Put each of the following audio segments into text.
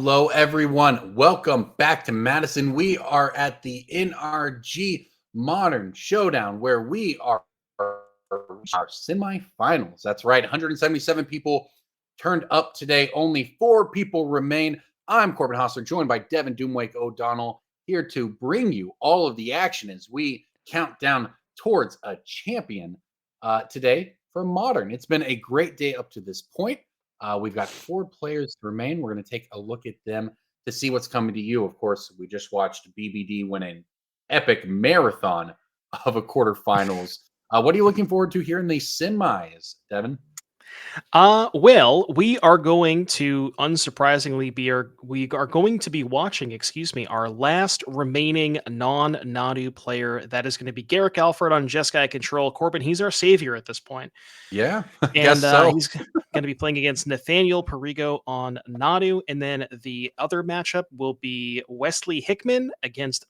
Hello, everyone. Welcome back to Madison. We are at the NRG Modern Showdown where we are our semifinals. That's right. 177 people turned up today. Only 4 people remain. I'm Corbin Hostler, joined by Devin Doomwake O'Donnell, here to bring you all of the action as we count down towards a champion today for Modern. It's been a great day up to this point. We've got 4 players to remain. We're going to take a look at them to see what's coming to you. Of course, we just watched BBD win an epic marathon of a quarterfinals. What are you looking forward to here in the semis, Devin? Well, we are going to unsurprisingly we are going to be watching, our last remaining non-Nadu player. That is going to be Gerrick Alford on Jeskai control. Corbin, he's our savior at this point. Yeah, I And guess so. he's going to be playing against Nathanael Perigo on Nadu. And then the other matchup will be Wesley Hickman against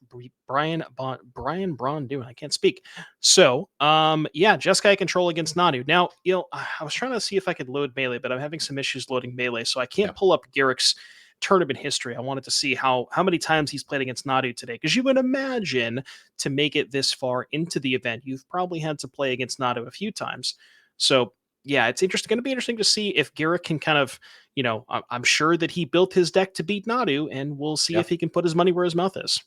Brian Braun. I can't speak. So, yeah, Jeskai control against Nadu. Now, I was trying to see if I could load Melee, but I'm having some issues loading Melee, so I can't pull up Gerrick's tournament history. I wanted to see how many times he's played against Nadu today, because you would imagine to make it this far into the event, you've probably had to play against Nadu a few times. So yeah, it's going to be interesting to see if Gerrick can kind of, I'm sure that he built his deck to beat Nadu, and we'll see if he can put his money where his mouth is.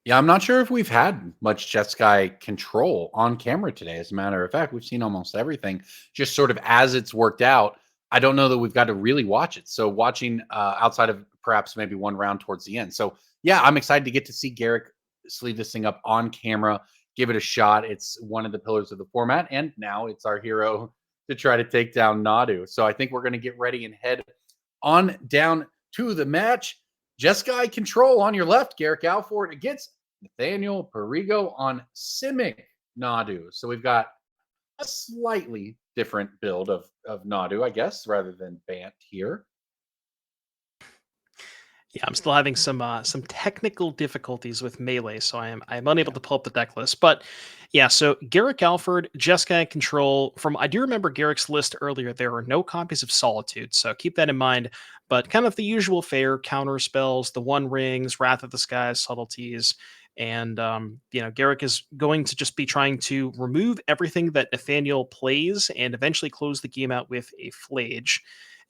Yeah, I'm not sure if we've had much Jeskai control on camera today. As a matter of fact, we've seen almost everything just sort of as it's worked out. I don't know that we've got to really watch it. So watching outside of perhaps maybe one round towards the end. So yeah, I'm excited to get to see Gerrick sleeve this thing up on camera, give it a shot. It's one of the pillars of the format, and now it's our hero to try to take down Nadu. So I think we're going to get ready and head on down to the match. Jeskai control on your left, Gerrick Alford against Nathanael Perigo on Simic Nadu. So we've got a slightly different build of Nadu, I guess, rather than Bant here. Yeah, I'm still having some technical difficulties with Melee, so I'm unable to pull up the deck list. But yeah, so Gerrick Alford, Jeskai control. I do remember Gerrick's list earlier. There are no copies of Solitude, so keep that in mind. But kind of the usual fare: counter spells, the One Rings, Wrath of the Skies, subtleties. And Gerrick is going to just be trying to remove everything that Nathanael plays and eventually close the game out with a Flage.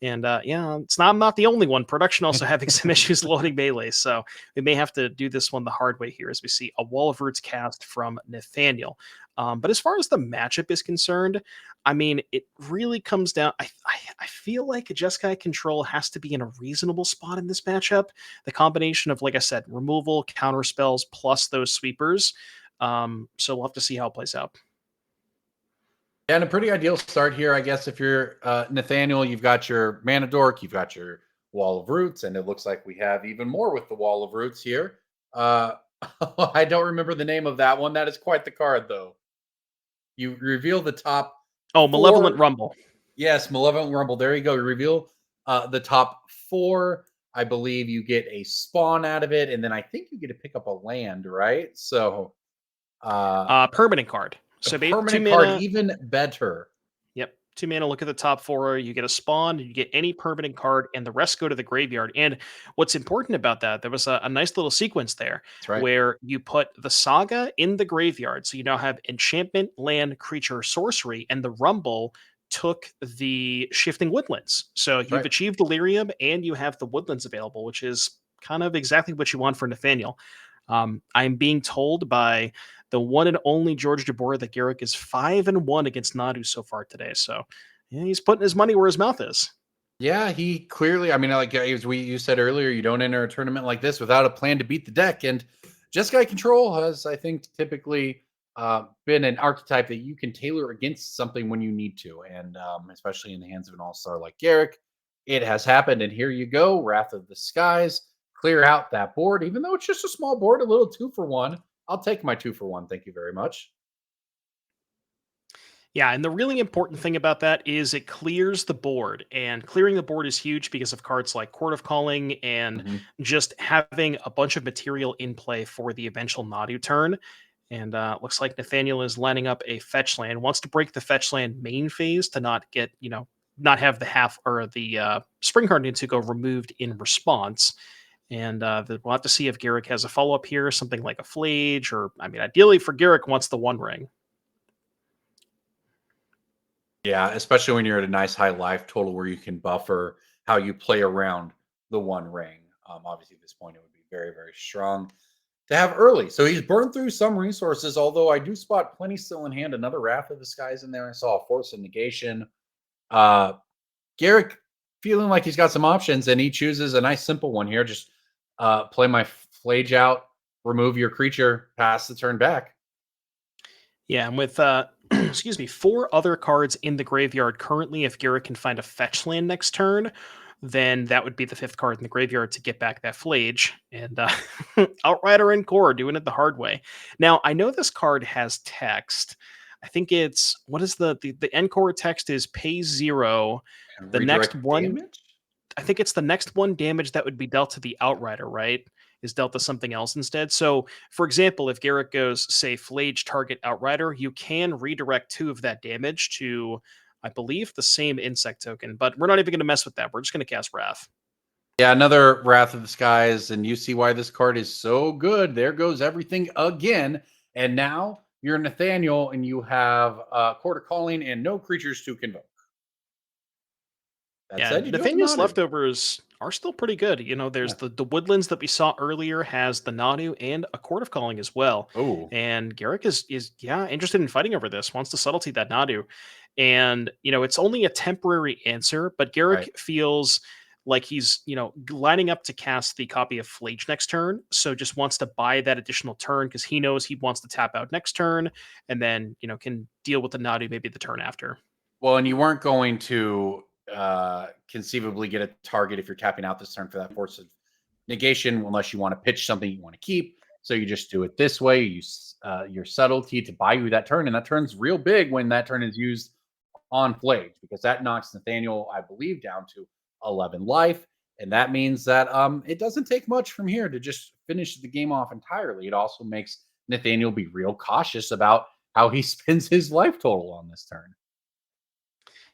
And I'm not the only one. Production also having some issues loading Melee, so we may have to do this one the hard way here as we see a Wall of Roots cast from Nathanael. But as far as the matchup is concerned, I mean, it really comes down. I feel like Jeskai control has to be in a reasonable spot in this matchup. The combination of, like I said, removal, counter spells, plus those sweepers. So we'll have to see how it plays out. And a pretty ideal start here, I guess. If you're Nathanael, you've got your Mana Dork, you've got your Wall of Roots, and it looks like we have even more with the Wall of Roots here. I don't remember the name of that one. That is quite the card, though. You reveal the top. Oh, Malevolent Rumble. Yes, Malevolent Rumble. There you go. You reveal the top 4. I believe you get a spawn out of it, and then I think you get to pick up a land, right? So, permanent card. So permanent card, even better. Yep. 2 mana, look at the top 4. You get a spawn, you get any permanent card, and the rest go to the graveyard. And what's important about that, there was a nice little sequence there where you put the Saga in the graveyard. So you now have enchantment, land, creature, sorcery, and the Rumble took the Shifting Woodlands. So you've achieved Delirium and you have the Woodlands available, which is kind of exactly what you want for Nathanael. I'm being told by the one and only George DeBoer that Gerrick is 5-1 against Nadu so far today. So yeah, he's putting his money where his mouth is. Yeah, he clearly, I mean, like you said earlier, you don't enter a tournament like this without a plan to beat the deck. And Jeskai control has, I think, typically been an archetype that you can tailor against something when you need to. And especially in the hands of an all-star like Gerrick, it has happened. And here you go, Wrath of the Skies, clear out that board, even though it's just a small board, a little 2-for-1. I'll take my 2-for-1. Thank you very much. Yeah, and the really important thing about that is it clears the board, and clearing the board is huge because of cards like Court of Calling and just having a bunch of material in play for the eventual Nadu turn. And looks like Nathanael is lining up a fetch land, wants to break the fetch land main phase to not get, not have the half or the spring card Nintugo removed in response. And we'll have to see if Gerrick has a follow up here, something like a Flage, or I mean, ideally for Gerrick, wants the One Ring. Yeah, especially when you're at a nice high life total where you can buffer how you play around the One Ring. Obviously, at this point, it would be very, very strong to have early. So he's burned through some resources, although I do spot plenty still in hand. Another Wrath of the Skies in there. I saw a Force of Negation. Uh, Gerrick feeling like he's got some options, and he chooses a nice simple one here. Just play my Flage out, remove your creature, pass the turn back. Yeah, and with excuse me, 4 other cards in the graveyard currently, if Gerrick can find a fetch land next turn, then that would be the 5th card in the graveyard to get back that Flage. And Outrider and Core doing it the hard way. Now, I know this card has text. I think it's what is the Encore text is pay 0. And The next redirect one, damage. I think it's the next one damage that would be dealt to the Outrider, right? Is dealt to something else instead. So, for example, if Gerrick goes, say, Flage target Outrider, you can redirect 2 of that damage to, I believe, the same insect token. But we're not even going to mess with that. We're just going to cast Wrath. Yeah, another Wrath of the Skies, and you see why this card is so good. There goes everything again. And now you're Nathanael, and you have Quarter Calling and no creatures to convoke. That Yeah, said, you do have the Nathaniel's Nadu. leftovers are still pretty good. You know, there's Yeah. the woodlands that we saw earlier has the Nadu and a Court of Calling as well. Oh, And Gerrick is interested in fighting over this, wants to subtlety that Nadu. And it's only a temporary answer, but right. Gerrick feels like he's, lining up to cast the copy of Flage next turn. So just wants to buy that additional turn because he knows he wants to tap out next turn and then, can deal with the Nadu maybe the turn after. Well, and you weren't going to conceivably get a target if you're tapping out this turn for that Force of Negation, unless you want to pitch something you want to keep. So you just do it this way. You use your subtlety to buy you that turn, and that turn's real big when that turn is used on Flage because that knocks Nathaniel, I believe, down to 11 life, and that means that it doesn't take much from here to just finish the game off entirely. It also makes Nathaniel be real cautious about how he spends his life total on this turn.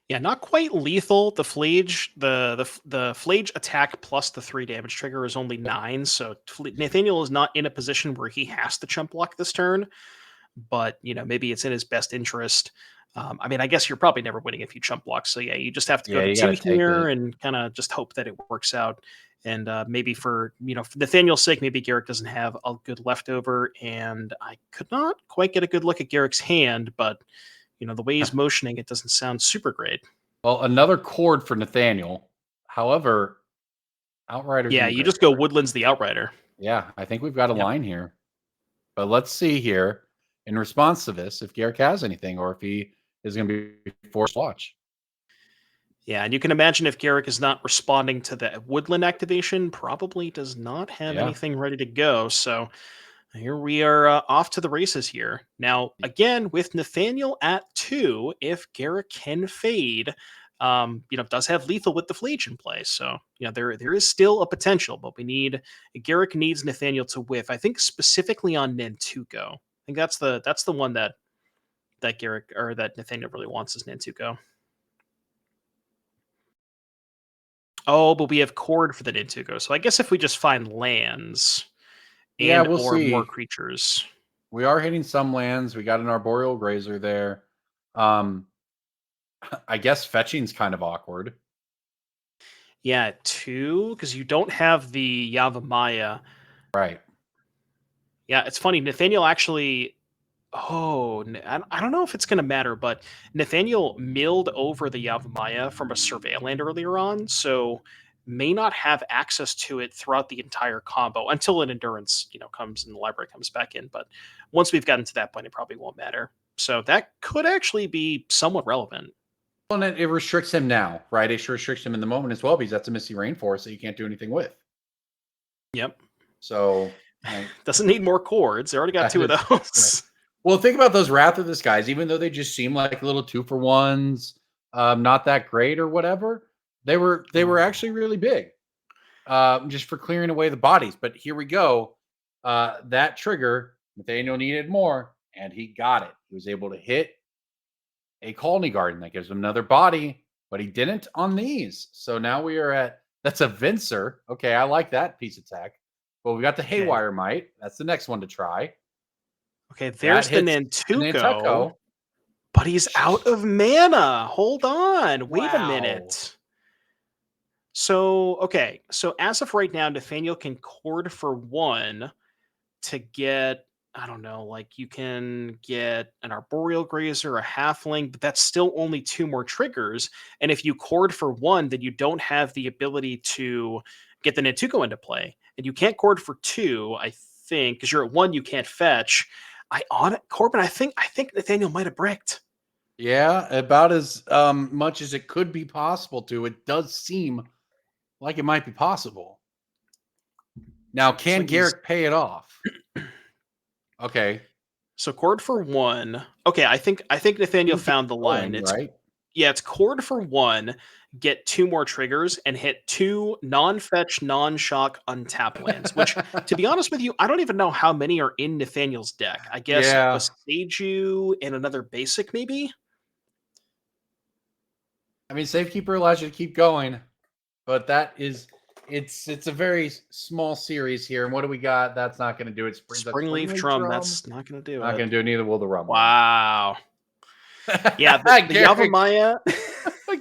Yeah, not quite lethal. The Flage, the Flage attack plus the 3 damage trigger is only 9. So Nathaniel is not in a position where he has to chump block this turn. But maybe it's in his best interest. I mean, I guess you're probably never winning if you chump block. So yeah, you just have to go Yeah, to you got 2 to take here it. and kind of just hope that it works out. And maybe for Nathaniel's sake, maybe Gerrick doesn't have a good leftover. And I could not quite get a good look at Gerrick's hand, but the way he's motioning, it doesn't sound super great. Well, another chord for Nathaniel. However, Outriders in Yeah, the you just go graveyard. Woodlands the Outrider. Yeah, I think we've got a Yep. line here. But let's see here in response to this if Garrick has anything or if he is going to be forced to watch. Yeah, and you can imagine if Garrick is not responding to the Woodland activation, probably does not have Yeah. anything ready to go. So here we are off to the races here. Now, again, with Nathaniel at 2, if Garrick can fade, does have lethal with the Flage in play. So, there is still a potential, but Garrick needs Nathaniel to whiff. I think specifically on Nantuko. I think that's the one that Garrick or that Nathaniel really wants is Nantuko. Oh, but we have Cord for the Nintugo. So I guess if we just find lands Yeah, and we'll or more see. creatures. We are hitting some lands. We got an Arboreal Grazer there. Um, I guess fetching's kind of awkward. Yeah, 2, because you don't have the Yavimaya. Right. Yeah, it's funny. Nathaniel actually. Oh, I don't know if it's going to matter, but Nathaniel milled over the Yavimaya from a survey land earlier on, so may not have access to it throughout the entire combo until an endurance, comes and the library comes back in. But once we've gotten to that point, it probably won't matter. So that could actually be somewhat relevant. Well, and it restricts him now, right? It restricts him in the moment as well because that's a Misty Rainforest that you can't do anything with. Yep. So, like, Doesn't need more chords. They already got that 2 of is right. those. Well, think about those Wrath of the Skies, even though they just seem like little 2-for-1s, not that great or whatever. They were Ooh. actually really big, just for clearing away the bodies. But here we go. That trigger, Nathaniel needed more, and he got it. He was able to hit a Colony Garden that gives him another body. but he didn't on these. So now we are at that's a Vincer. Okay, I like that piece of tech. But we got the Okay. Haywire Might. That's the next one to try. Okay, That there's the hits the Nantuko, Nantuko. but he's out of mana. Hold on. Wait a Wow. minute. So, okay. So as of right now, Nathaniel can cord for 1 to get, I don't know, like you can get an Arboreal Grazer, a Halfling, but that's still only 2 more triggers. And if you cord for 1, then you don't have the ability to get the Nantuko into play. And you can't cord for 2, I think, because you're at 1, you can't fetch. I on it, Corbin. I think Nathaniel might have bricked. Yeah, about as much as it could be possible to. It does seem like it might be possible. Now, So can he's Gerrick pay it off? Okay. so cord for 1. Okay, I think Nathaniel Two keep found the line. going, It's right? Yeah, it's cord for 1, get 2 more triggers, and hit 2 non-fetch, non-shock, untap lands, which, to be honest with you, I don't even know how many are in Nathaniel's deck. I guess a Yeah. Seiju and another basic, maybe? I mean, Safekeeper allows you to keep going, but that is it's a very small series here. And what do we got? That's not going to do it. Spring that Springleaf Springleaf Drum, Drum. that's not gonna do Not it. going to do it. Neither will the Rumbling. Wow. Yeah, the Garrick Yavimaya.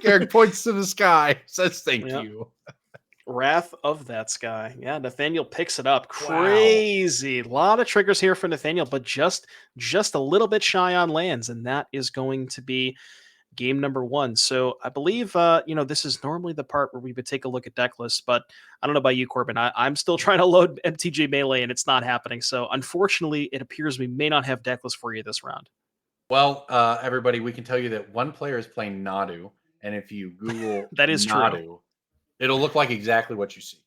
Garrick points to the sky, says thank Yeah. you. Wrath of that sky. Yeah, Nathaniel picks it up. Wow. Crazy. A lot of triggers here for Nathaniel, but just a little bit shy on lands, and that is going to be game number 1. So I believe this is normally the part where we would take a look at deck lists, but I don't know about you, Corbin. I'm still trying to load MTG Melee and it's not happening. So unfortunately, it appears we may not have deck lists for you this round. Well, everybody, we can tell you that one player is playing Nadu, and if you Google That is true. Nadu, it'll look like exactly what you see,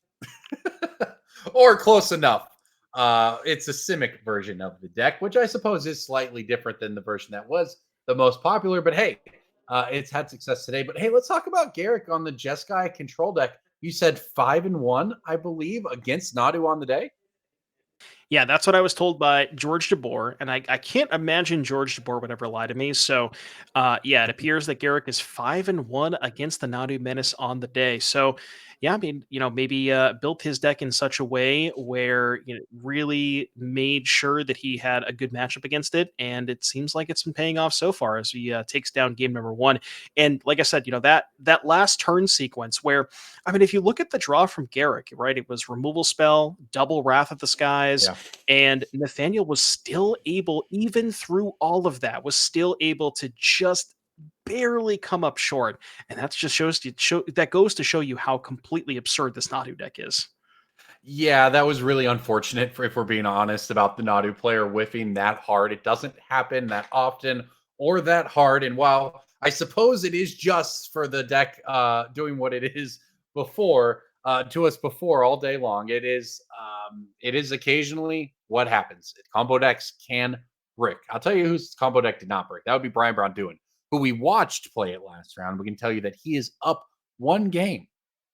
or close enough. It's a Simic version of the deck, which I suppose is slightly different than the version that was the most popular. But hey, it's had success today. But hey, let's talk about Gerrick on the Jeskai control deck. You said 5-1, I believe, against Nadu on the day. Yeah, that's what I was told by George DeBoer, and I can't imagine George DeBoer would ever lie to me. So, yeah, it appears that Gerrick is 5-1 against the Nadu Menace on the day. So, yeah, I mean, maybe built his deck in such a way where really made sure that he had a good matchup against it, and it seems like it's been paying off so far as he takes down game number 1. And like I said, that last turn sequence where, I mean, if you look at the draw from Gerrick, right, it was removal spell, double Wrath of the Skies. Yeah. And Nathaniel was still able, even through all of that, was still able to just barely come up short. And that just that goes to show you how completely absurd this Nadu deck is. Yeah, that was really unfortunate if we're being honest about the Nadu player whiffing that hard. It doesn't happen that often or that hard. And while I suppose it is just for the deck doing what it is before to us before all day long, it is occasionally what happens. Combo decks can brick. I'll tell you whose combo deck did not break. That would be Brian Brown doing, who we watched play it last round. We can tell you that he is up 1 game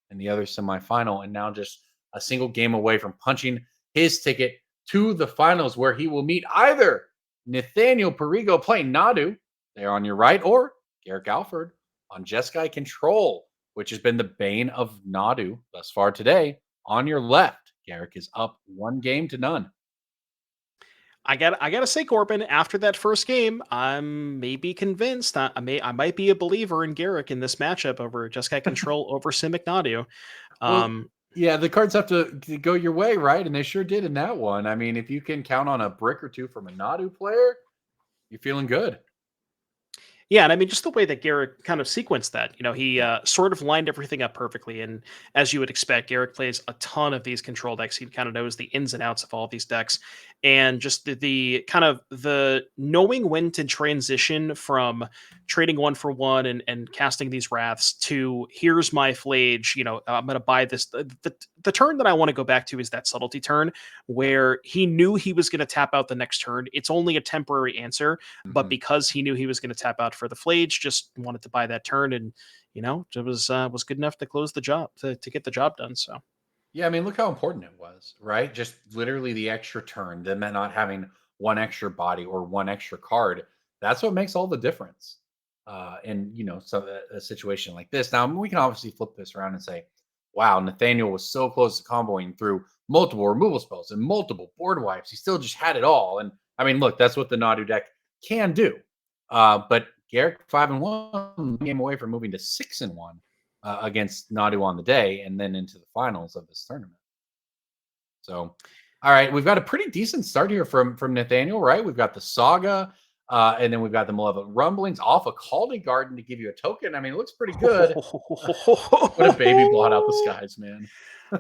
in the other semifinal and now just a single game away from punching his ticket to the finals, where he will meet either Nathanael Perigo playing Nadu there on your right, or Gerrick Alford on Jeskai Control, which has been the bane of Nadu thus far today, on your left. Gerrick is up 1-0. I gotta say, Corbin, after that first game, I'm maybe convinced. I might be a believer in Garrick in this matchup over Jeskai Control over Simic Nadu. Well, Um, yeah, the cards have to go your way, right? And they sure did in that one. I mean, if you can count on a brick or two from a Nadu player, you're feeling good. Yeah, and I mean, just the way that Garrick kind of sequenced that, he sort of lined everything up perfectly. And as you would expect, Garrick plays a ton of these control decks. He kind of knows the ins and outs of all of these decks, and just the kind of the knowing when to transition from trading 1 for 1 and casting these wraths to here's my flage. I'm going to buy this. The turn that I want to go back to is that subtlety turn where he knew he was going to tap out the next turn. It's only a temporary answer, but Mhm. because he knew he was going to tap out for the flage, just wanted to buy that turn, and it was good enough to close the job to get the job done. So Yeah, I mean, look how important it was, right? Just literally the extra turn, them not having one extra body or one extra card. That's what makes all the difference. in so a situation like this. Now we can obviously flip this around and say, wow, Nathaniel was so close to comboing through multiple removal spells and multiple board wipes. He still just had it all. And I mean, look, that's what the Nadu deck can do. But Gerrick 5-1 game away from moving to 6-1 against Nadu on the day, and then into the finals of this tournament. So, all right, we've got a pretty decent start here from Nathaniel, right? We've got the Saga, and then we've got the Malevolent Rumblings off a Caldy Garden to give you a token. I mean, it looks pretty good. What a baby blot out the skies, man.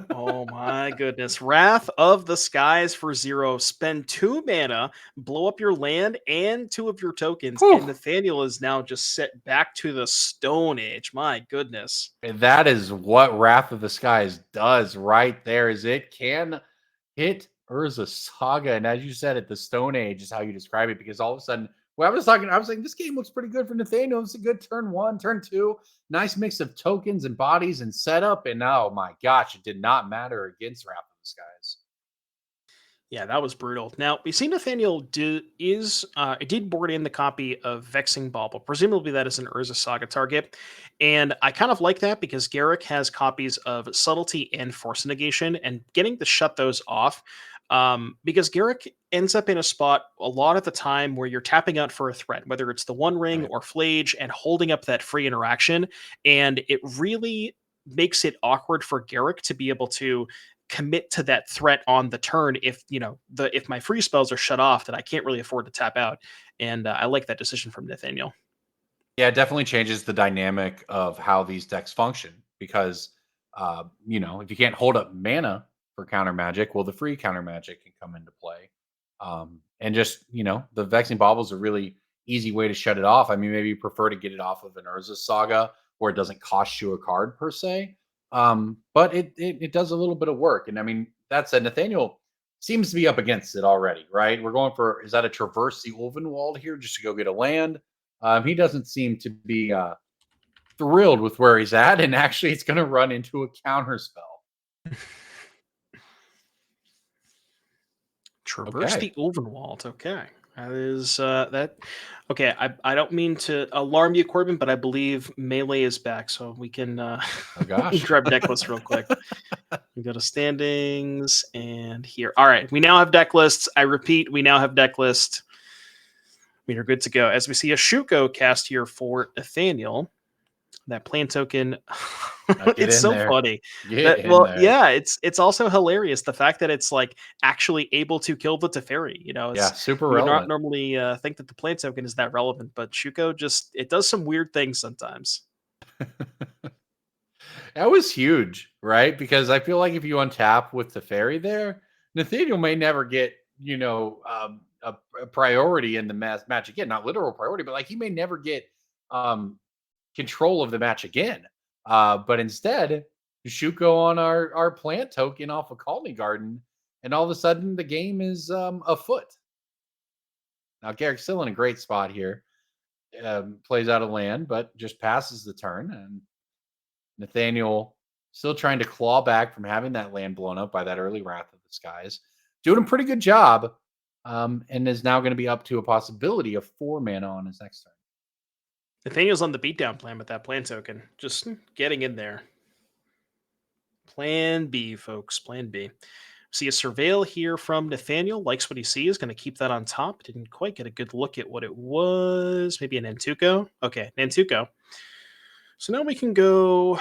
Oh my goodness. Wrath of the Skies for 0. Spend 2 mana, blow up your land and 2 of your tokens, and Whew. Nathaniel is now just set back to the Stone Age. My goodness. And that is what Wrath of the Skies does right there. Is it can hit Urza Saga, and as you said, at the Stone Age is how you describe it. Because all of a sudden, well, I was saying this game looks pretty good for Nathaniel. It's a good turn 1, turn 2, nice mix of tokens and bodies and setup. And oh my gosh, it did not matter against Wrath of the Skies. Yeah, that was brutal. Now we see Nathaniel did board in the copy of Vexing Bauble. Presumably that is an Urza Saga target, and I kind of like that because Gerrick has copies of Subtlety and Force Negation, and getting to shut those off. Because Gerrick ends up in a spot a lot of the time where you're tapping out for a threat, whether it's the One Ring Right. or Flage, and holding up that free interaction, and it really makes it awkward for Gerrick to be able to commit to that threat on the turn if if my free spells are shut off that I can't really afford to tap out. And I like that decision from Nathaniel. Yeah, it definitely changes the dynamic of how these decks function because, if you can't hold up mana for counter magic, well, the free counter magic can come into play. And just, the Vexing Bauble is a really easy way to shut it off. I mean, maybe you prefer to get it off of an Urza Saga where it doesn't cost you a card per se. But it does a little bit of work. And I mean, that said, Nathaniel seems to be up against it already, right? We're going for, is that a Traverse the Ulvenwald here just to go get a land? He doesn't seem to be thrilled with where he's at, and actually, it's going to run into a counter spell. Traverse Okay. the Ulvenwald. Okay. That is that. Okay, I don't mean to alarm you, Corbin, but I believe melee is back, so we can Oh gosh. grab deck lists real quick. We go to standings and here. All right, we now have deck lists. I repeat, we now have deck lists. We are good to go. As we see a Shuko cast here for Nathaniel. That plan token, Get it's in so there. funny. Get That in well, there. yeah, it's also hilarious the fact that it's like actually able to kill the Teferi. Yeah, It's super you would not relevant. normally think that the plan token is that relevant, but Shuko just it does some weird things sometimes. That was huge, right? Because I feel like if you untap with the fairy there, Nathaniel may never get, a priority in the match again. Not literal priority, but like he may never get um, control of the match again. But instead, Shuko on our plant token off of Colony Garden, and all of a sudden the game is afoot. Now Garrick's still in a great spot here. Plays out of land, but just passes the turn, and Nathaniel still trying to claw back from having that land blown up by that early Wrath of the Skies. Doing a pretty good job, and is now going to be up to a possibility of 4 mana on his next turn. Nathaniel's on the beatdown plan with that plan token, just getting in there. Plan B, folks. Plan B. See a surveil here from Nathaniel. Likes what he sees. Going to keep that on top. Didn't quite get a good look at what it was. Maybe an Nantuko. Okay, Nantuko. So now we can go.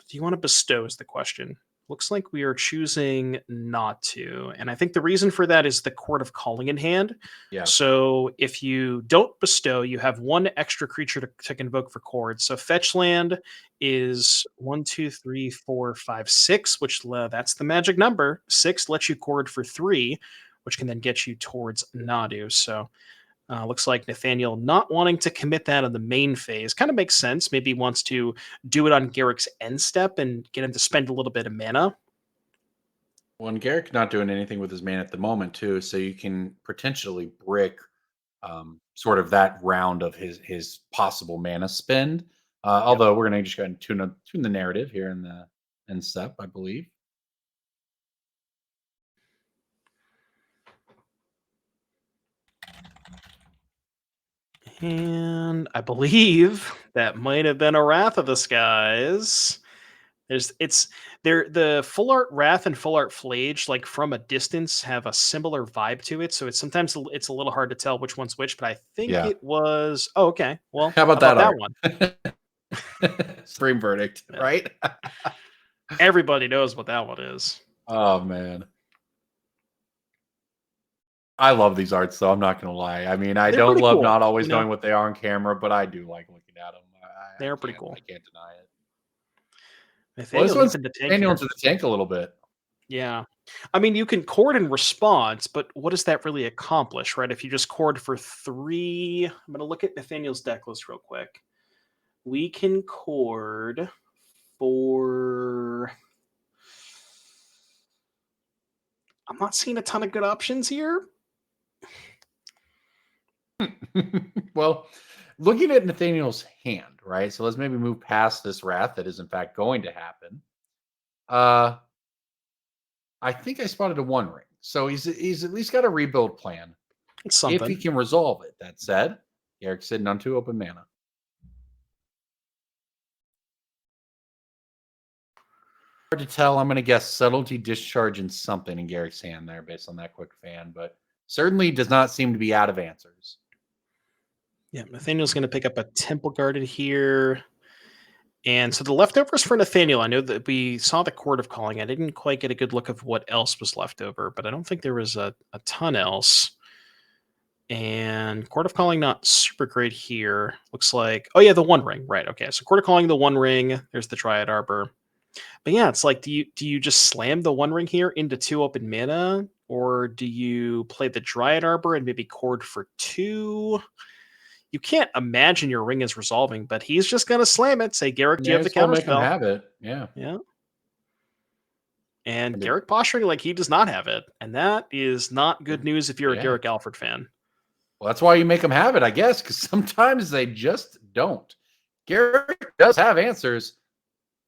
Do you want to bestow? Is the question. Looks like we are choosing not to. And I think the reason for that is the Court of Calling in hand. Yeah. So if you don't bestow, you have one extra creature to convoke for chords. So fetch land is 1, 2, 3, 4, 5, 6, which that's the magic number. 6 lets you chord for 3, which can then get you towards Nadu. So looks like Nathaniel not wanting to commit that on the main phase. Kind of makes sense. Maybe he wants to do it on Gerrick's end step and get him to spend a little bit of mana. Well, and Garrick not doing anything with his man at the moment too, so you can potentially brick sort of that round of his possible mana spend. Yep. Although we're going to just go ahead and tune the narrative here in the end step, I believe. And I believe that might have been a Wrath of the Skies. The full art Wrath and full art Flage, like from a distance, have a similar vibe to it. So it's a little hard to tell which one's which, but I think Yeah. it was. Oh, okay. Well, How how about about that that art? one? Supreme verdict, Yeah. right? Everybody knows what that one is. Oh man. I love these arts, though. I'm not gonna lie. I mean, I They're don't pretty love cool. not always knowing what they are on camera, but I do like looking at them. They're pretty I cool. can't deny it. Well, this Nathaniel one's deep in the tank Daniel here. into the tank a little bit. Yeah. I mean, you can chord in response, but what does that really accomplish, right? If you just chord for 3, I'm going to look at Nathaniel's deck list real quick. We can chord for. I'm not seeing a ton of good options here. Well, looking at Nathaniel's hand, right? So let's maybe move past this wrath that is in fact going to happen. I think I spotted a one ring. So he's at least got a rebuild plan It's if he something. can resolve it. That said, Gerrick's sitting on 2 open mana. Hard to tell. I'm going to guess subtlety, discharge, and something in Gerrick's hand there based on that quick fan, but certainly does not seem to be out of answers. Yeah, Nathaniel's going to pick up a Temple Guarded here. And so the leftovers for Nathaniel, I know that we saw the Court of Calling. I didn't quite get a good look of what else was left over, but I don't think there was a ton else. And Court of Calling, not super great here. Looks like, oh yeah, the One Ring, right? Okay, so Court of Calling, the One Ring. There's the Triad Arbor. But yeah, it's like, do you just slam the One Ring here into 2 open mana, or do you play the Dryad Arbor and maybe chord for 2? You can't imagine your ring is resolving, but he's just gonna slam it. Say, Gerrick, do you May have the as well counter make him spell? have it. Yeah. Yeah. And And it- Gerrick posturing like he does not have it. And that is not good news if you're a yeah. Gerrick Alford fan. Well, that's why you make them have it, I guess, because sometimes they just don't. Gerrick does have answers,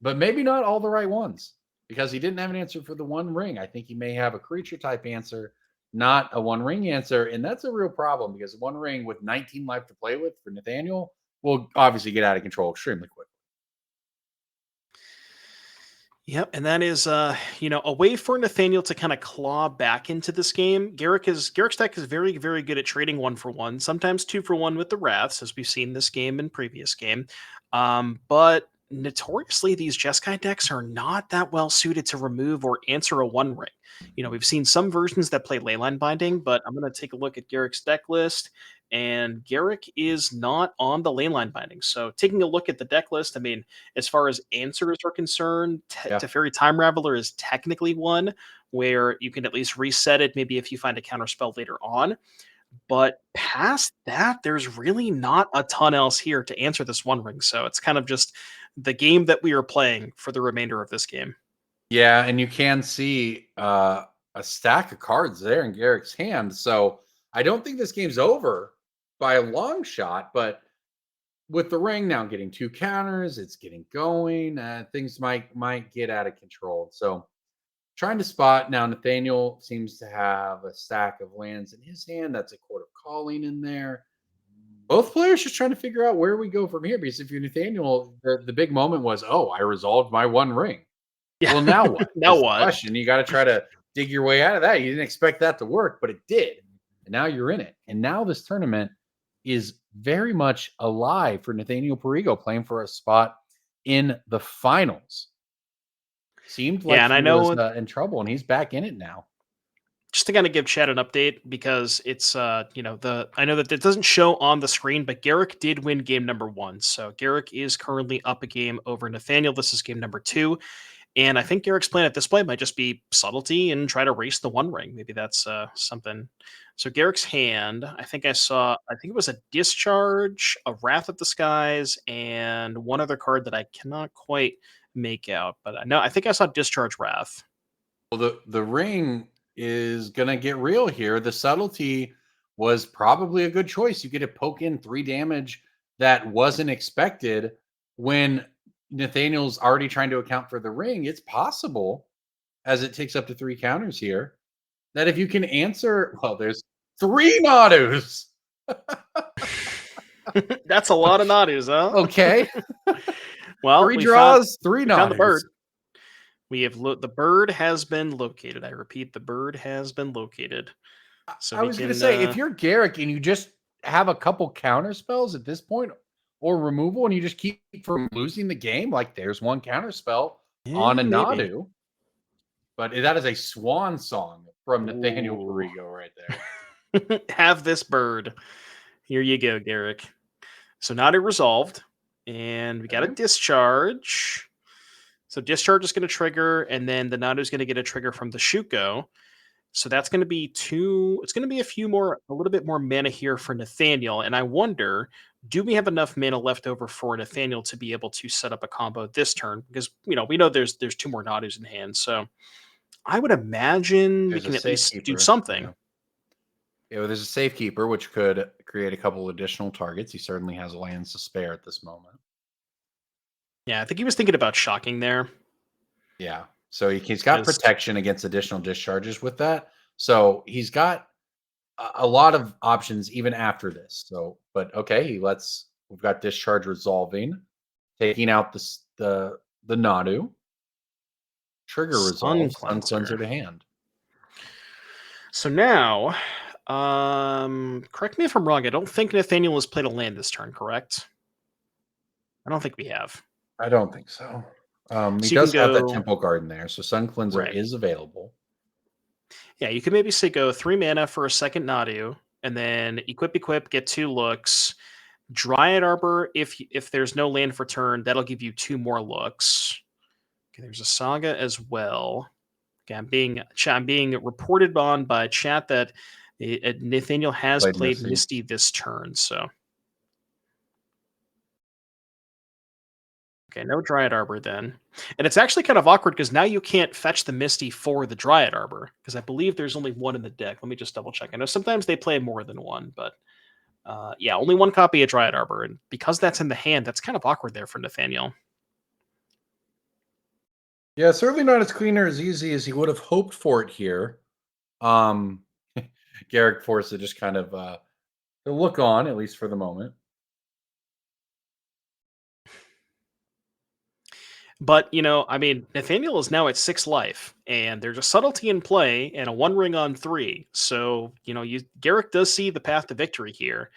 but maybe not all the right ones because he didn't have an answer for the one ring. I think he may have a creature type answer, not a one ring answer. And that's a real problem because one ring with 19 life to play with for Nathaniel will obviously get out of control extremely quick. Yep, and that is a way for Nathaniel to kind of claw back into this game. Gerrick's deck is very, very good at trading 1-for-1, sometimes 2-for-1 with the Wraths, as we've seen this game and previous game. But notoriously, these Jeskai decks are not that well suited to remove or answer a one ring. We've seen some versions that play Leyline Binding, but I'm going to take a look at Gerrick's deck list, and Gerrick is not on the Leyline Binding. So taking a look at the deck list, I mean, as far as answers are concerned, Yeah. Teferi Time Raveler is technically one where you can at least reset it, maybe if you find a counter spell later on. But past that, there's really not a ton else here to answer this one ring. So it's kind of just the game that we are playing for the remainder of this game. Yeah, and you can see a stack of cards there in Garrick's hand. So I don't think this game's over by a long shot, but with the ring now getting 2 counters, it's getting going. Things might get out of control. So trying to spot now. Nathaniel seems to have a stack of lands in his hand. That's a Court of Calling in there. Both players just trying to figure out where we go from here. Because if you're Nathaniel, the big moment was, oh, I resolved my one ring. Yeah. Well, now what? Now Is the what? question. You got to try to dig your way out of that. You didn't expect that to work, but it did. And now you're in it. And now this tournament is very much alive for Nathanael Perigo playing for a spot in the finals. Seemed like Yeah, and I he was know in trouble, and he's back in it now. just to kind of give Chad an update because it's I know that it doesn't show on the screen, but Gerrick did win game number 1. So Gerrick is currently up a game over Nathaniel. This is game number 2. And I think Garrick's plan at this point might just be subtlety and try to race the one ring. Maybe that's something. So Garrick's hand, I think it was a discharge, a Wrath of the Skies, and one other card that I cannot quite make out. But I think I saw discharge Wrath. Well, the ring is gonna get real here. The subtlety was probably a good choice. You get to poke in 3 damage that wasn't expected when Nathaniel's already trying to account for the ring. It's possible, as it takes up to 3 counters here, that if you can answer, well, there's 3 Nadus. That's a lot of Nadus, huh? Okay. Well, 3 draws, 3 we found the Nadus. bird. We have the bird has been located. I repeat, the bird has been located. So I we was gonna can say, if you're Gerrick and you just have a couple counter spells at this point or removal and you just keep from losing the game, like there's one counter spell on a maybe. Nadu. But that is a swan song from Nathanael Ooh. Perigo right there. Have this bird. Here you go, Gerrick. So Nadu resolved, and we got a Okay. discharge. So discharge is going to trigger, and then the Nadu is going to get a trigger from the Shuko. So that's going to be two. It's going to be a little bit more mana here for Nathaniel. And I wonder, do we have enough mana left over for Nathaniel to be able to set up a combo this turn? Because we know there's two more Nadus in hand. So I would imagine we There's a can at least do safekeeper. something. Yeah. Yeah, well, there's a safekeeper, which could create a couple additional targets. He certainly has lands to spare at this moment. Yeah, I think he was thinking about shocking there. Yeah. So he's got Because protection against additional discharges with that. So he's got a lot of options even after this. So, but okay, we've got discharge resolving, taking out the Nadu, trigger Sun resolve, sun Cleanser. cleanser to hand. So now, correct me if I'm wrong. I don't think Nathaniel has played a land this turn, correct? I don't think we have. I don't think so. He So you can does have that go temple garden there, so sun cleanser right. is available. Yeah, you could maybe say go 3 mana for a second Nadu, and then equip, get 2 looks. Dryad Arbor, if there's no land for turn, that'll give you 2 more looks. Okay, there's a Saga as well. Okay, I'm being reported on by chat that Nathaniel has Played played Misty. Misty this turn. So okay, no Dryad Arbor then. And it's actually kind of awkward because now you can't fetch the Misty for the Dryad Arbor because I believe there's only one in the deck. Let me just double check. I know sometimes they play more than one, but yeah, only one copy of Dryad Arbor. And because that's in the hand, that's kind of awkward there for Nathaniel. Yeah, certainly not as clean or as easy as he would have hoped for it here. Um, Gerrick forced to just kind of to look on, at least for the moment. But, I mean, Nathaniel is now at 6 life, and there's a subtlety in play and a 1 ring on 3. So, Garrick does see the path to victory here,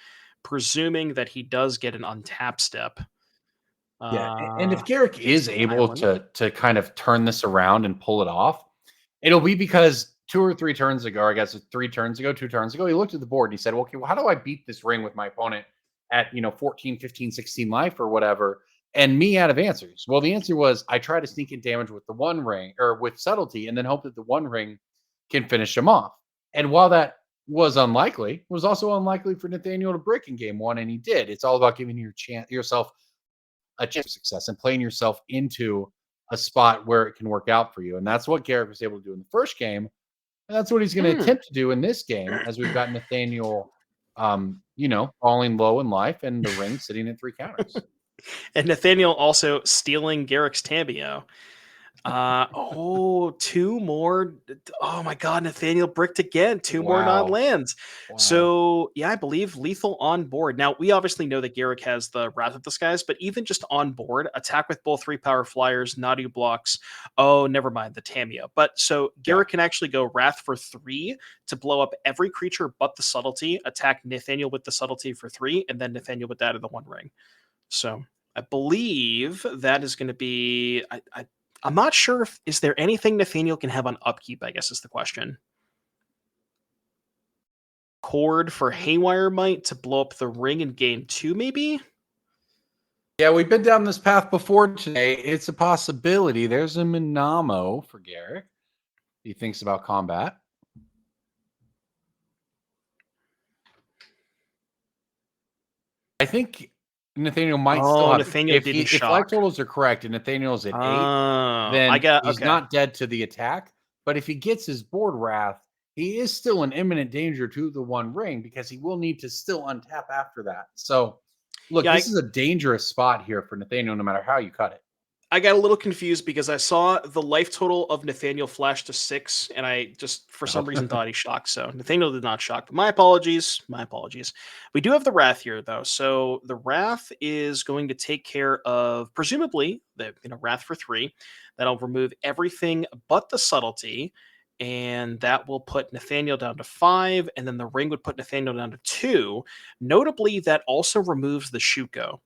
presuming that he does get an untap step. Yeah, and if Gerrick Okay, is so able Island. to kind of turn this around and pull it off, it'll be because 2 or 3 turns ago, or I guess 3 turns ago, 2 turns ago, he looked at the board and he said, well, "Okay, well, how do I beat this ring with my opponent at 14, 15, 16 life or whatever?" And me out of answers. Well, the answer was I try to sneak in damage with the one ring or with subtlety, and then hope that the one ring can finish him off. And while that was unlikely, it was also unlikely for Nathaniel to break in game one, and he did. It's all about giving yourself a chance of success and playing yourself into a spot where it can work out for you. And that's what Garrett was able to do in the first game. And that's what he's going to Hmm. attempt to do in this game, as we've got Nathaniel, falling low in life and the ring sitting at 3 counters. And Nathaniel also stealing Garrick's Tamiyo. 2 more. Oh my God, Nathaniel bricked again. 2 more Wow. non-lands. Wow. So yeah, I believe lethal on board. Now we obviously know that Garrick has the Wrath of the Skies, but even just on board, attack with both 3 power flyers, Nadu blocks. Oh, never mind the Tamiyo. But so Yeah. Garrick can actually go Wrath for 3 to blow up every creature but the subtlety, attack Nathaniel with the subtlety for 3, and then Nathaniel with that of the 1 ring. So I believe that is going to be. I'm not sure if is there anything Nathaniel can have on upkeep. I guess is the question. Cord for Haywire Might to blow up the ring in game 2, maybe. Yeah, we've been down this path before today. It's a possibility. There's a Minamo for Garrick. He thinks about combat. I think Nathaniel might still Oh, have Nathaniel didn't if life shock. totals are correct and Nathaniel's at 8, I then got he's okay. not dead to the attack. But if he gets his board wrath, he is still in imminent danger to the one ring because he will need to still untap after that. So look, Yeah, this is a dangerous spot here for Nathaniel, no matter how you cut it. I got a little confused because I saw the life total of Nathaniel flash to 6, and I just, for some reason, Oh. thought he shocked. So Nathaniel did not shock. But my apologies. My apologies. We do have the Wrath here, though. So the Wrath is going to take care of, presumably, the Wrath for 3. That'll remove everything but the subtlety. And that will put Nathaniel down to 5. And then the ring would put Nathaniel down to 2. Notably, that also removes the Shuko.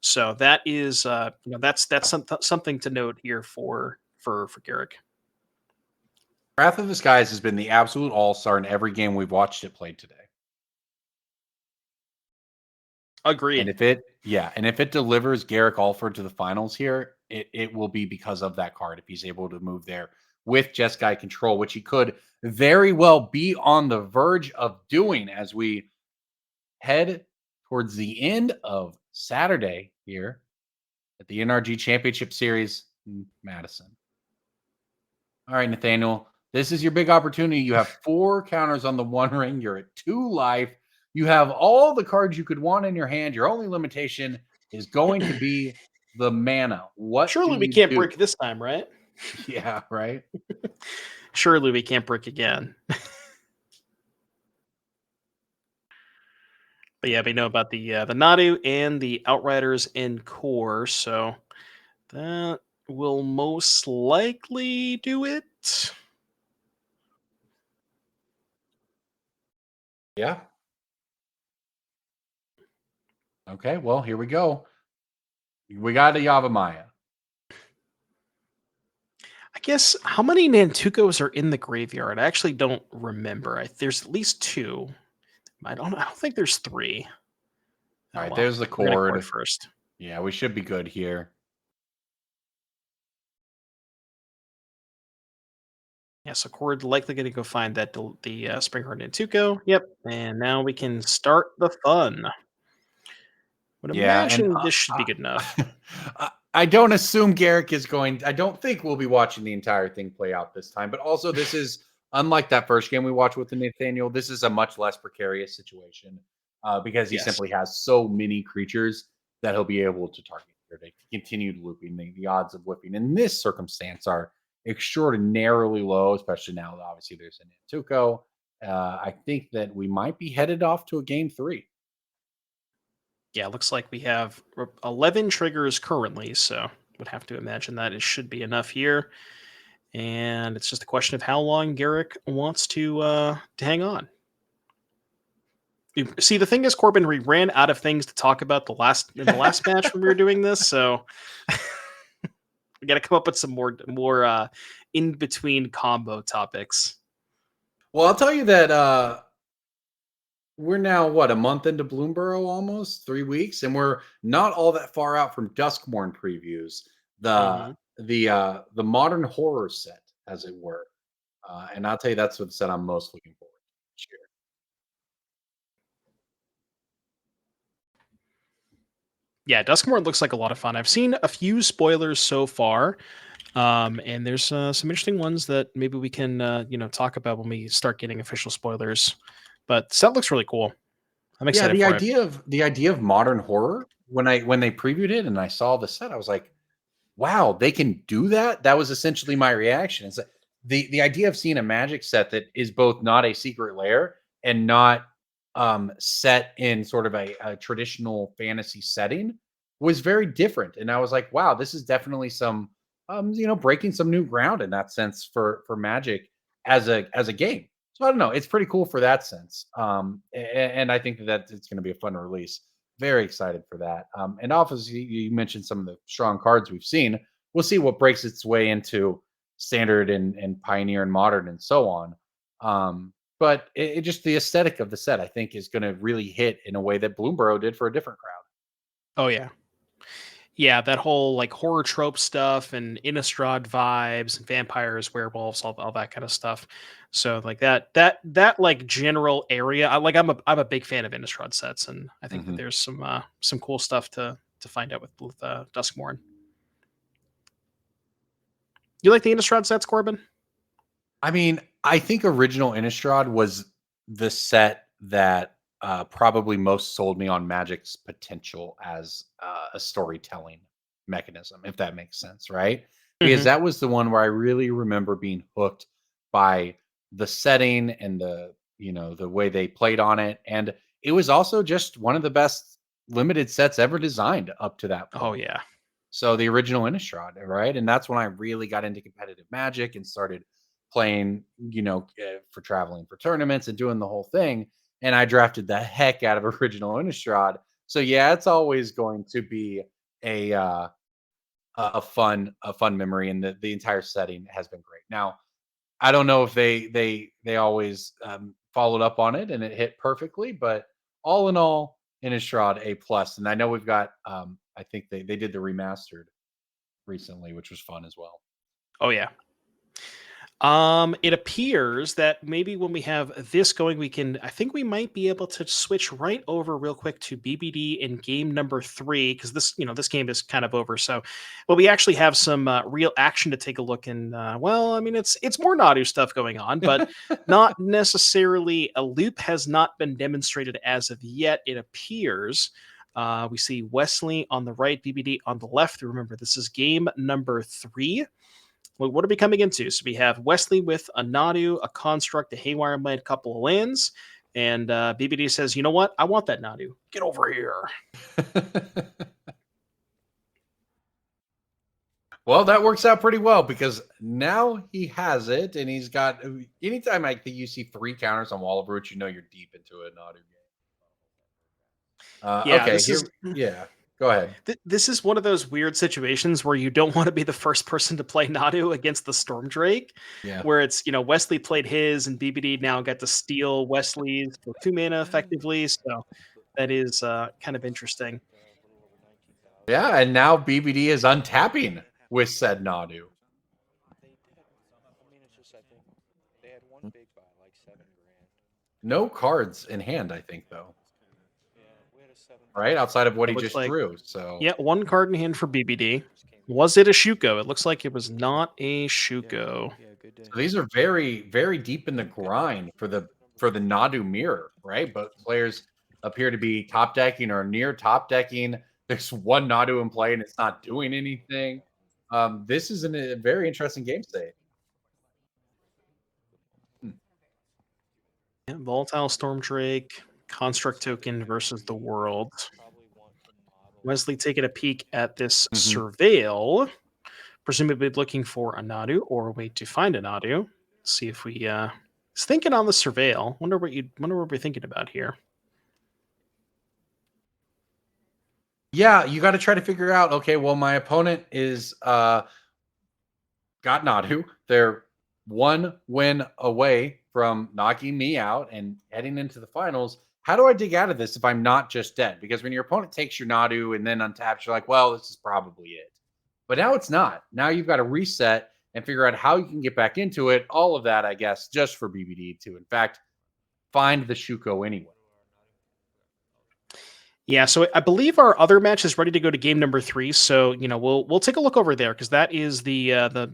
So that is, that's something to note here for Garrick. Wrath of the Skies has been the absolute all-star in every game we've watched it played today. And Agreed. if it delivers Gerrick Alford to the finals here, it will be because of that card. If he's able to move there with Jeskai control, which he could very well be on the verge of doing as we head towards the end of Saturday here at the NRG Championship Series in Madison. All right, Nathaniel, this is your big opportunity. You have 4 counters on the one ring. You're at 2 life. You have all the cards you could want in your hand. Your only limitation is going to be the mana. What do Surely we you can't do? brick this time, right? Yeah, right. Surely we can't brick again. But yeah, we know about the Nadu and the Outriders in core, so that will most likely do it. Yeah. Okay, well, here we go. We got a Yavamaya. I guess how many Nantukos are in the graveyard? I actually don't remember. There's at least 2. I don't think there's 3. All Oh right, well. there's the We're gonna cord cord. first. Yeah, we should be good here. Yeah, so cord likely gonna go find that the Springer Nantuko. Yep. And now we can start the fun. Would Yeah, and imagine this should be good enough. I don't assume Garrick is going. I don't think we'll be watching the entire thing play out this time. But also, this is unlike that first game we watched with the Nathaniel. This is a much less precarious situation because he Yes. simply has so many creatures that he'll be able to target here to continue looping. The odds of whipping in this circumstance are extraordinarily low, especially now that obviously there's an Nantuko. I think that we might be headed off to a game 3. Yeah, looks like we have 11 triggers currently, so would have to imagine that it should be enough here. And it's just a question of how long Garrick wants to hang on. See, the thing is, Corbin, we ran out of things to talk about in the last match when we were doing this, so we got to come up with some more in between combo topics. Well, I'll tell you that we're now what, a month into Bloomborough, almost 3 weeks, and we're not all that far out from Duskmorn previews, the Hmm. the modern horror set, as it were. And I'll tell you that's what the set I'm most looking forward to this year. Yeah, Duskmorn looks like a lot of fun. I've seen a few spoilers so far, and there's some interesting ones that maybe we can talk about when we start getting official spoilers. But set looks really cool. I'm Yeah, excited for it. the idea of modern horror when they previewed it and I saw the set, I was like, wow, they can do that? That was essentially my reaction. It's like the idea of seeing a magic set that is both not a secret lair and not set in sort of a traditional fantasy setting was very different. And I was like, wow, this is definitely some breaking some new ground in that sense for magic as a game. So I don't know, it's pretty cool for that sense. And I think that it's going to be a fun release. Very excited for that. And obviously, you mentioned some of the strong cards we've seen. We'll see what breaks its way into standard and pioneer and modern and so on. But it just the aesthetic of the set, I think, is going to really hit in a way that Bloomborough did for a different crowd. Oh yeah, yeah, that whole like horror trope stuff and Innistrad vibes and vampires, werewolves, all that kind of stuff. So like that like general area. I'm a big fan of Innistrad sets, and I think that Mhm. there's some cool stuff to find out with Duskmorn. You like the Innistrad sets, Corbin? I mean, I think original Innistrad was the set that probably most sold me on Magic's potential as a storytelling mechanism, if that makes sense, right? Because Hmm. that was the one where I really remember being hooked by the setting and the way they played on it. And it was also just one of the best limited sets ever designed up to that Oh point. yeah. So the original Innistrad, right? And that's when I really got into competitive Magic and started playing, for traveling for tournaments and doing the whole thing. And I drafted the heck out of original Innistrad. So yeah, it's always going to be a uh, a fun memory, and the entire setting has been great. Now I don't know if they always followed up on it and it hit perfectly, but all in all, Innistrad A plus. And I know we've got I think they did the remastered recently, which was fun as well. Oh yeah. It appears that maybe when we have this going, we can. I think we might be able to switch right over real quick to BBD in game number 3 because this game is kind of over. So, but we actually have some real action to take a look. And well, I mean, it's more Nadu stuff going on, but not necessarily a loop has not been demonstrated as of yet. It appears. We see Wesley on the right, BBD on the left. Remember, this is game number 3. Well, what are we coming into? So we have Wesley with a Nadu, a Construct, a Haywire Might, a couple of lands. And BBD says, you know what? I want that Nadu. Get over here. Well, that works out pretty well because now he has it, and he's got. Anytime I think you see 3 counters on Wall of Roots, you know you're deep into a Nadu game. Yeah, Okay, here, yeah. Go ahead. this is one of those weird situations where you don't want to be the first person to play Nadu against the Storm Drake, Yeah. where it's, Wesley played his and BBD now got to steal Wesley's for 2 mana effectively. So that is kind of interesting. Yeah, and now BBD is untapping with said Nadu. No cards in hand, I think, though. Right outside of what It he looks just like, drew. So, yeah, one card in hand for BBD. Was it a Shuko? It looks like it was not a Shuko. so these are very, very deep in the grind for the Nadu mirror, right? But players appear to be top decking or near top decking. There's one Nadu in play and it's not doing anything. This is a very interesting game state. Hmm. Yeah, Volatile Storm Drake, Construct Token versus the World. Wesley taking a peek at this Mhm. surveil, presumably looking for a Nadu or a way to find a Nadu. See if we is thinking on the surveil. Wonder what we're thinking about here. Yeah, you got to try to figure out. Okay, well, my opponent is got Nadu. They're one win away from knocking me out and heading into the finals. How do I dig out of this if I'm not just dead? Because when your opponent takes your Nadu and then untaps, you're like, well, this is probably it. But now it's not. Now you've got to reset and figure out how you can get back into it. All of that, I guess, just for BBD to, in fact, find the Shuko anyway. Yeah, so I believe our other match is ready to go to game number 3. So we'll take a look over there because that is the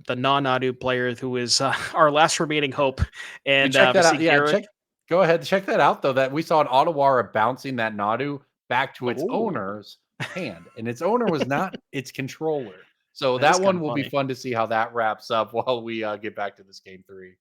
non Nadu player who is our last remaining hope. You And check we that see out. Yeah, Garrett. check. Go ahead, check that out though. That we saw an Ottawara bouncing that Nadu back to its Oh, owner's hand, and its owner was not its controller. So that is that kind one of will be funny. fun to see how that wraps up while we get back to this game 3.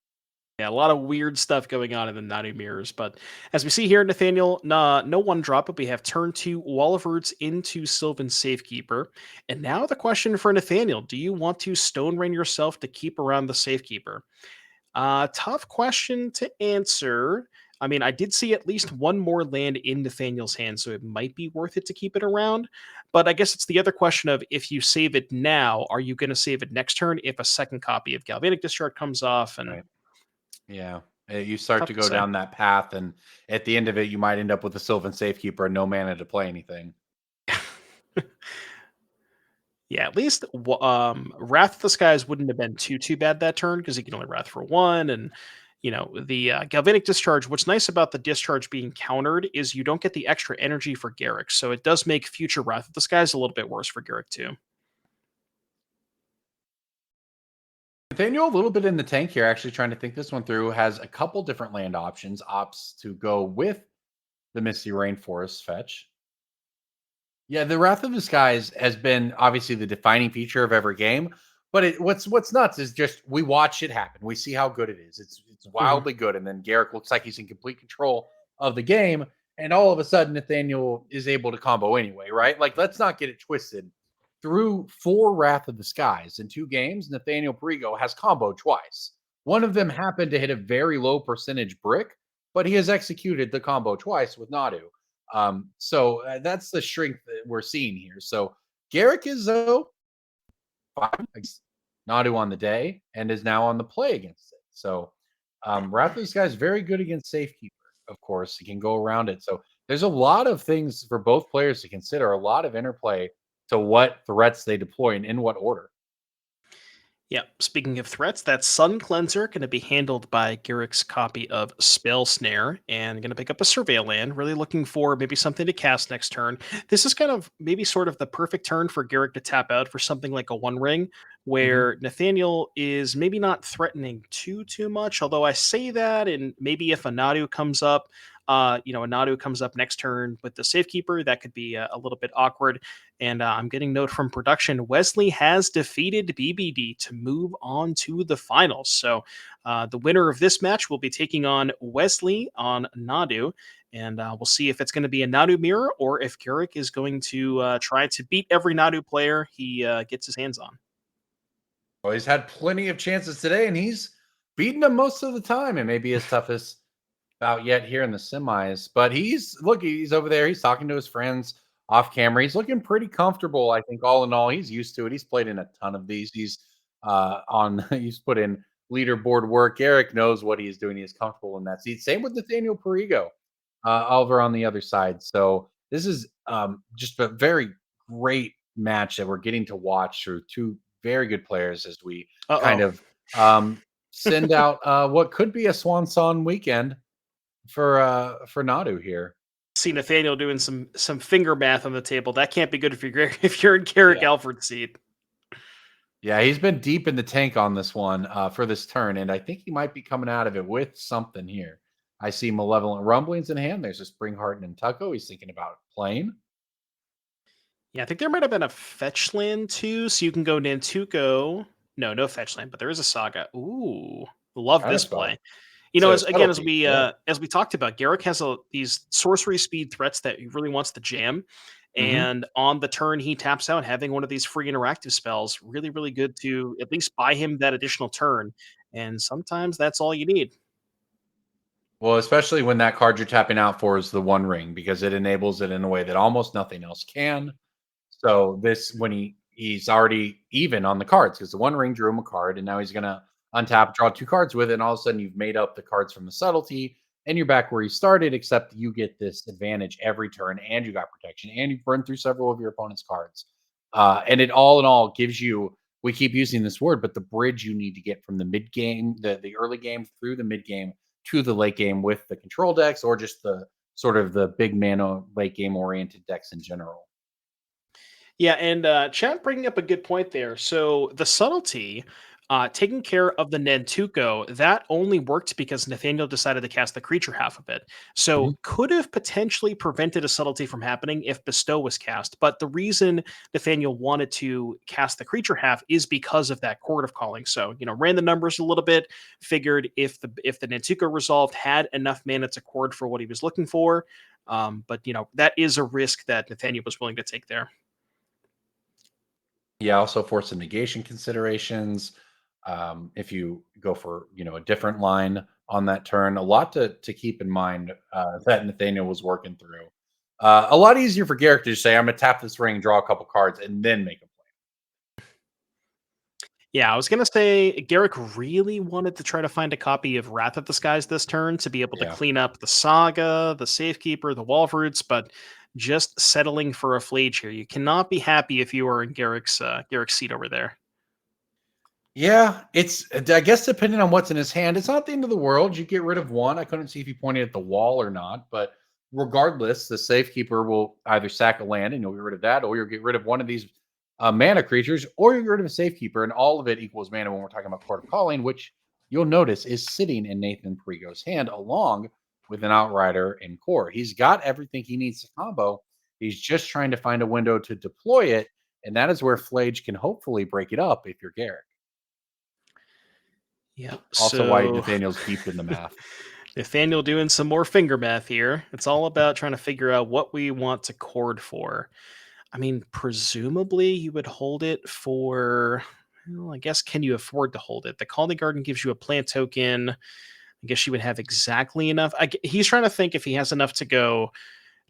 Yeah, a lot of weird stuff going on in the Nadu mirrors. But as we see here, Nathaniel, no one drop, but we have turn 2 Wall of Roots into Sylvan Safekeeper. And now the question for Nathaniel, do you want to Stone Rain yourself to keep around the Safekeeper? Tough question to answer. I mean, I did see at least one more land in Nathaniel's hand, so it might be worth it to keep it around. But I guess it's the other question of if you save it now, are you going to save it next turn if a second copy of Galvanic Discharge comes off? And Right. Yeah. You start tough to to go say. down that path, and at the end of it, you might end up with a Sylvan Safekeeper and no mana to play anything. Yeah, at least Wrath of the Skies wouldn't have been too bad that turn because he can only Wrath for 1, and the Galvanic Discharge. What's nice about the discharge being countered is you don't get the extra energy for Garrick, so it does make future Wrath of the Skies a little bit worse for Garrick too. Nathaniel, a little bit in the tank here, actually trying to think this one through, has a couple different land options, opts to go with the Misty Rainforest fetch. Yeah, the Wrath of the Skies has been obviously the defining feature of every game. But what's nuts is just we watch it happen. We see how good it is. It's Mhm. wildly good, and then Garrick looks like he's in complete control of the game, and all of a sudden Nathaniel is able to combo anyway, right? Like, let's not get it twisted. Through four Wrath of the Skies in two games, Nathaniel Perigo has comboed twice. One of them happened to hit a very low percentage brick, but he has executed the combo twice with Nadu. So that's the strength that we're seeing here. So Garrick is though fine against Nadu on the day and is now on the play against it. So Wrath of this guy is very good against Safekeeper. Of course, he can go around it. So there's a lot of things for both players to consider. A lot of interplay to what threats they deploy and in what order. Yeah, speaking of threats, that Sun Cleanser going to be handled by Garrick's copy of Spell Snare and going to pick up a Surveil Land, really looking for maybe something to cast next turn. This is kind of maybe sort of the perfect turn for Garrick to tap out for something like a One Ring, Mhm. where Nathaniel is maybe not threatening too much, although I say that, and maybe if a Nadu comes up, a Nadu comes up next turn with the Safekeeper, that could be a little bit awkward. And I'm getting note from production. Wesley has defeated BBD to move on to the finals. So the winner of this match will be taking on Wesley on Nadu. And we'll see if it's going to be a Nadu mirror or if Garrick is going to try to beat every Nadu player he gets his hands on. Well, he's had plenty of chances today, and he's beaten them most of the time. It may be his toughest out yet here in the semis. But he's over there. He's talking to his friends off camera. He's looking pretty comfortable. I think all in all, he's used to it. He's played in a ton of these. He's on. He's put in leaderboard work. Eric knows what he's doing. He's comfortable in that seat. Same with Nathaniel Perigo, over on the other side. So this is just a very great match that we're getting to watch through two very good players as we Uh kind of um, send out what could be a swan song weekend for Nadu here. See Nathaniel doing some finger math on the table. That can't be good if you're if you're in Gerrick Yeah. Alford's seat. Yeah, he's been deep in the tank on this one for this turn, and I think he might be coming out of it with something here. I see malevolent rumblings in hand. There's a Springheart and Tucko. He's thinking about playing. Yeah, I think there might have been a fetch land too, so you can go Nantuko. No, no fetch land, but there is a saga. Ooh, love Kind of this subtle. play. You It's know, a as again subtlety. Yeah. as we talked about, Garrick has these sorcery speed threats that he really wants to jam, Hmm. and on the turn he taps out, having one of these free interactive spells, really, really good to at least buy him that additional turn. And sometimes that's all you need. Well, especially when that card you're tapping out for is the One Ring, because it enables it in a way that almost nothing else can. So this when he's already even on the cards because the One Ring drew him a card, and now he's gonna untap, draw two cards with it, and all of a sudden you've made up the cards from the subtlety, and you're back where you started, except you get this advantage every turn, and you got protection, and you've burned through several of your opponent's cards. And it all in all gives you, we keep using this word, but the bridge you need to get from the mid game, the early game through the mid game to the late game with the control decks, or just the sort of the big mana late game oriented decks in general. Yeah, and Chad bringing up a good point there. So the subtlety, taking care of the Nantuko, that only worked because Nathaniel decided to cast the creature half of it. So could have potentially prevented a subtlety from happening if Bestow was cast. But the reason Nathaniel wanted to cast the creature half is because of that Chord of Calling. So ran the numbers a little bit, figured if the Nantuko resolved had enough mana to chord for what he was looking for. But that is a risk that Nathaniel was willing to take there. Yeah, also for some negation considerations. If you go for a different line on that turn, a lot to keep in mind that Nathaniel was working through. A lot easier for Garrick to just say, "I'm gonna tap this ring, draw a couple cards, and then make a play." Yeah, I was gonna say Garrick really wanted to try to find a copy of Wrath of the Skies this turn to be able to Yeah, clean up the Saga, the Safekeeper, the Walroots, but just settling for a Flage here. You cannot be happy if you are in Garrick's seat over there. yeah. It's I guess depending on what's in his hand, it's not the end of the world. You get rid of one. I couldn't see if he pointed at the wall or not, but regardless, the safekeeper will either sack a land and you'll get rid of that, or you'll get rid of one of these mana creatures, or you'll get rid of a safekeeper, and all of it equals mana when we're talking about Court of Calling, which you'll notice is sitting in Nathan Perigo's hand along with an Outrider and Core. He's got everything he needs to combo, He's just trying to find a window to deploy it, and that is where Flage can hopefully break it up if you're Gerrick. Yep. Also why So Nathaniel's deep in the math. Nathaniel doing some more finger math here. It's all about trying to figure out what we want to chord for. I mean, presumably you would hold it for. Well, I guess can you afford to hold it? The Calling Garden gives you a plant token. I guess you would have exactly enough. He's trying to think if he has enough to go.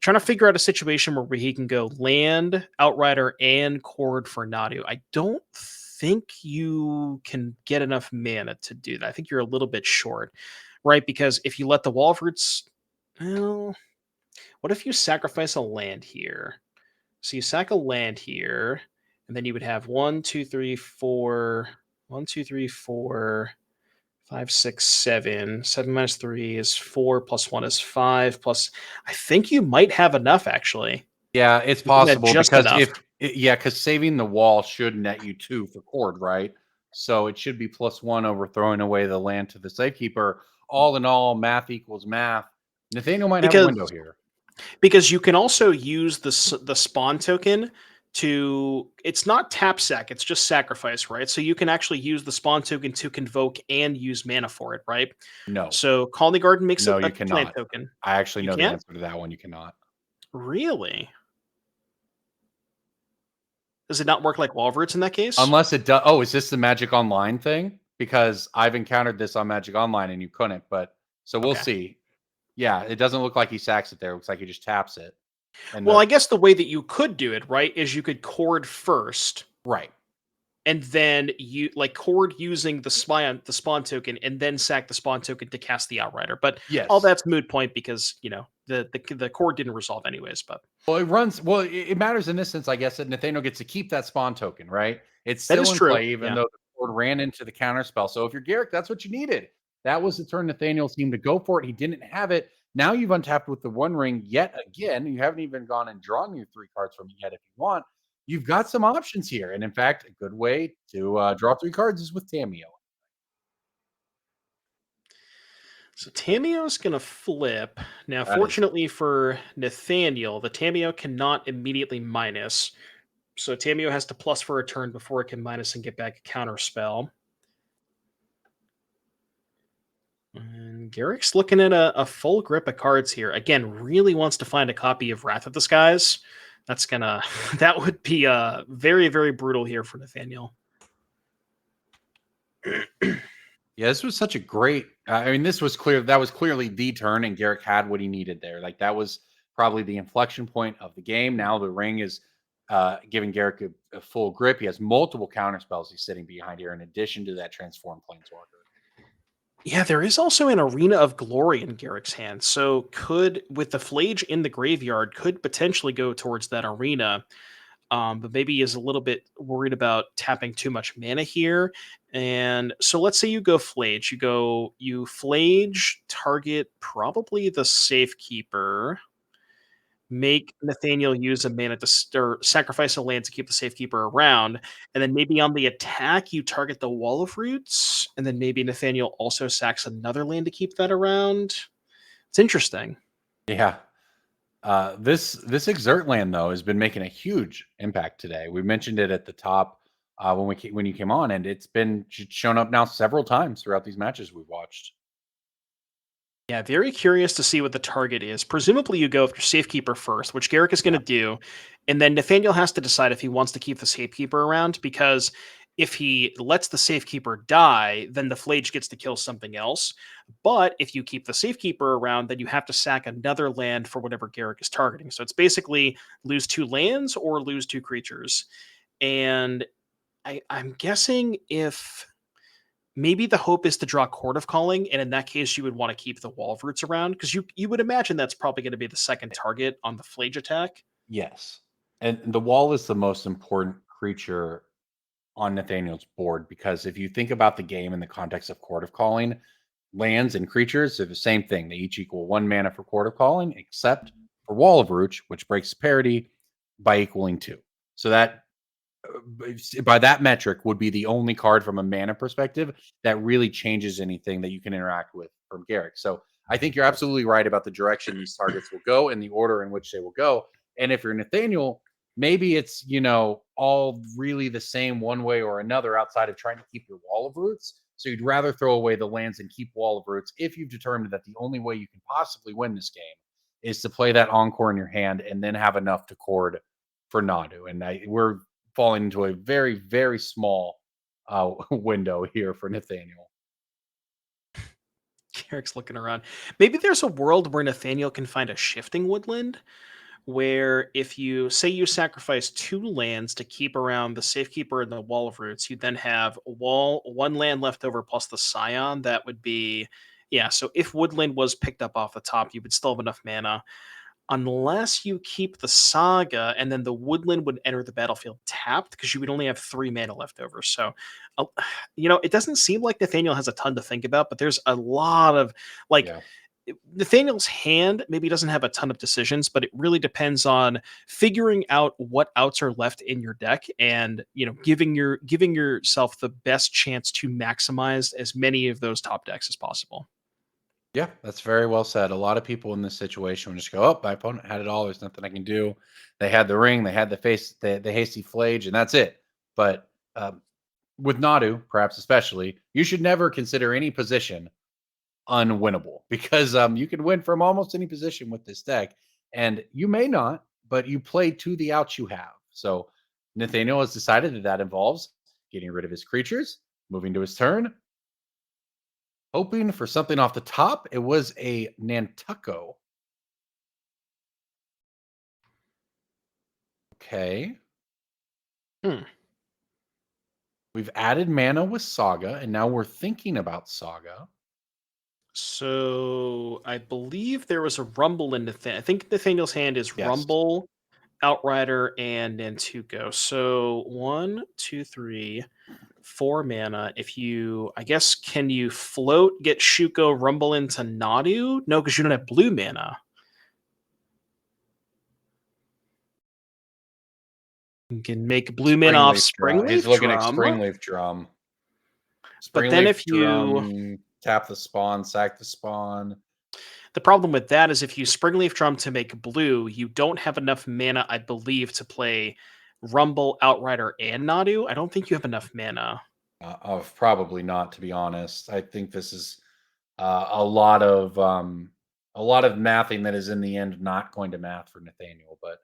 Trying to figure out a situation where he can go land, Outrider, and chord for Nadu. I don't think you can get enough mana to do that. I think you're a little bit short, right? Because if you let the Wall of Roots, well, what if you sacrifice a land here? So you sack a land here, and then you would have 5, 6, 7. 7 minus 3 is 4, plus 1 is 5, plus I think you might have enough actually. Yeah, it's You might have possible just because enough. because saving the wall should net you 2 for cord, right? So it should be +1 over throwing away the land to the safekeeper. All in all, math equals math. Nathaniel might have a window Because here. you can also use the spawn token to it's not tap sack, it's just sacrifice, right? So you can actually use the spawn token to convoke and use mana for it, right? No. So Colony Garden makes No, a you plant cannot. token. I actually You know the can't? answer to that one. You cannot. Really? Does it not work like Wall of Roots in that case? Unless it does. Oh, is this the Magic Online thing? Because I've encountered this on Magic Online and you couldn't, but so we'll Okay. see. Yeah, it doesn't look like he sacks it there. It looks like he just taps it. And Well, the I guess the way that you could do it, right, is you could chord first, right. and then you like chord using the spawn token, and then sack the spawn token to cast the Outrider. But all Yes. that's moot point because the chord didn't resolve anyways. But Well, it runs. Well, it matters in this sense, I guess, that Nathaniel gets to keep that spawn token, right? It's that is still in true. play, even Yeah. though the board ran into the counter spell. So if you're Garrick, that's what you needed. That was the turn Nathaniel seemed to go for it. He didn't have it. Now you've untapped with the One Ring yet again. You haven't even gone and drawn your 3 cards from it yet. If you want, you've got some options here. And in fact, a good way to draw 3 cards is with Tamio. So Tameo's gonna flip. Now, That is fortunately for Nathaniel, the Tameo cannot immediately minus. So Tameo has to plus for a turn before it can minus and get back a counter spell. And Garrick's looking at a full grip of cards here. Again, really wants to find a copy of Wrath of the Skies. That's gonna that would be very, very brutal here for Nathaniel. Yeah, this was such a great. I mean, this was clear. That was clearly the turn, and Garrick had what he needed there. Like that was probably the inflection point of the game. Now the ring is giving Garrick a full grip. He has multiple counter spells he's sitting behind here, in addition to that transform planeswalker. Yeah, there is also an Arena of Glory in Garrick's hand. So could with the Flage in the graveyard, could potentially go towards that arena. But maybe is a little bit worried about tapping too much mana here. And so let's say you go Flage. You Flage, target probably the Safekeeper, make Nathaniel use a mana to or sacrifice a land to keep the Safekeeper around. And then maybe on the attack, you target the Wall of Roots. And then maybe Nathaniel also sacks another land to keep that around. It's interesting. Yeah. This exert land though has been making a huge impact today. We mentioned it at the top when you came on, and it's been shown up now several times throughout these matches we've watched. Yeah, very curious to see what the target is. Presumably, you go after Safekeeper first, which Garrick is going Yeah. to do. And then Nathaniel has to decide if he wants to keep the Safekeeper around, because if he lets the Safekeeper die, then the Flage gets to kill something else. But if you keep the Safekeeper around, then you have to sack another land for whatever Garrick is targeting. So it's basically lose 2 lands or lose 2 creatures. And I'm guessing if maybe the hope is to draw Court of Calling, and in that case, you would want to keep the Wall of Roots around because you would imagine that's probably going to be the second target on the Flage attack. Yes. And the wall is the most important creature on Nathaniel's board because if you think about the game in the context of Court of Calling, lands and creatures are the same thing. They each equal 1 mana for Court of Calling, except for Wall of Roots, which breaks parity by equaling 2. So that by that metric would be the only card from a mana perspective that really changes anything that you can interact with from Garrick. So I think you're absolutely right about the direction these targets will go and the order in which they will go. And if you're Nathaniel, maybe it's, all really the same one way or another outside of trying to keep your wall of roots. So you'd rather throw away the lands and keep wall of roots if you've determined that the only way you can possibly win this game is to play that encore in your hand and then have enough to cord for Nadu. And we're falling into a very, very small window here for Nathaniel. Garrick's looking around. Maybe there's a world where Nathaniel can find a shifting woodland where if you say you sacrifice 2 lands to keep around the Safekeeper and the Wall of Roots, you then have 1 land left over plus the Scion. That would be, yeah. So if Woodland was picked up off the top, you would still have enough mana, unless you keep the Saga, and then the Woodland would enter the battlefield tapped because you would only have 3 mana left over. So, it doesn't seem like Nathaniel has a ton to think about, but there's a lot of like Yeah. Nathaniel's hand maybe doesn't have a ton of decisions, but it really depends on figuring out what outs are left in your deck and giving yourself the best chance to maximize as many of those top decks as possible. Yeah, that's very well said. A lot of people in this situation would just go, "Oh, my opponent had it all. There's nothing I can do." They had the ring, they had the hasty flage, and that's it. But with Nadu, perhaps especially, you should never consider any position unwinnable because you can win from almost any position with this deck, and you may not, but you play to the outs you have. So Nathaniel has decided that involves getting rid of his creatures, moving to his turn, hoping for something off the top. It was a Nantucko. Okay. Hmm. We've added mana with Saga, and now we're thinking about Saga. So I believe there was a Rumble in Nathaniel. I think Nathaniel's hand is Yes. Rumble, Outrider, and Nantuko. So 1, 2, 3, 4 mana. If you, I guess, can you float, get Shuko, Rumble into Nadu? No, because you don't have blue mana. You can make blue mana off Springleaf Drum. He's Springleaf looking at Drum. Springleaf Drum. But then Springleaf if you, Drum, tap the spawn, sack the spawn. the problem with that is if you Springleaf Drum to make blue, you don't have enough mana, I believe, to play Rumble, Outrider, and Nadu. I don't think you have enough mana. Of probably not, to be honest. I think this is a lot of mathing that is in the end not going to math for Nathaniel, but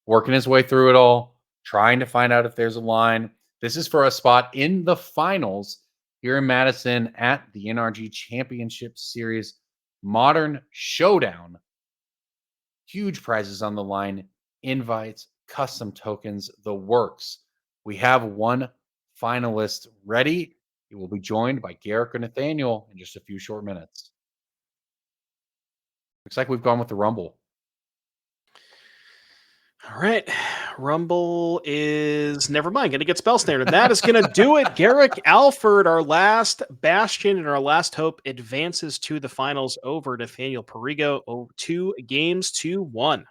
working his way through it all, trying to find out if there's a line. This is for a spot in the finals here in Madison at the NRG Championship Series Modern Showdown. Huge prizes on the line, invites, custom tokens, the works. We have one finalist ready. He will be joined by Gerrick or Nathaniel in just a few short minutes. Looks like we've gone with the Rumble. All right. Rumble is never mind. Going to get spell snared. And that is going to do it. Gerrick Alford, our last bastion and our last hope, advances to the finals over Nathanael Perigo. 2-1.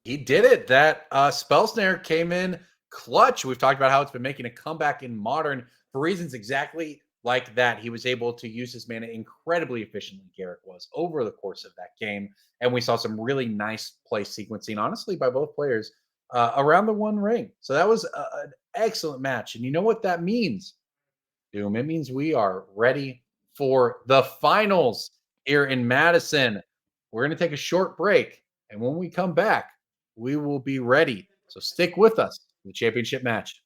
He did it. That spell snare came in clutch. We've talked about how it's been making a comeback in modern for reasons exactly like that. He was able to use his mana incredibly efficiently, Gerrick was, over the course of that game. And we saw some really nice play sequencing, honestly, by both players around the one ring. So that was an excellent match. And you know what that means, Doom? It means we are ready for the finals here in Madison. We're going to take a short break. And when we come back, we will be ready. So stick with us in the championship match.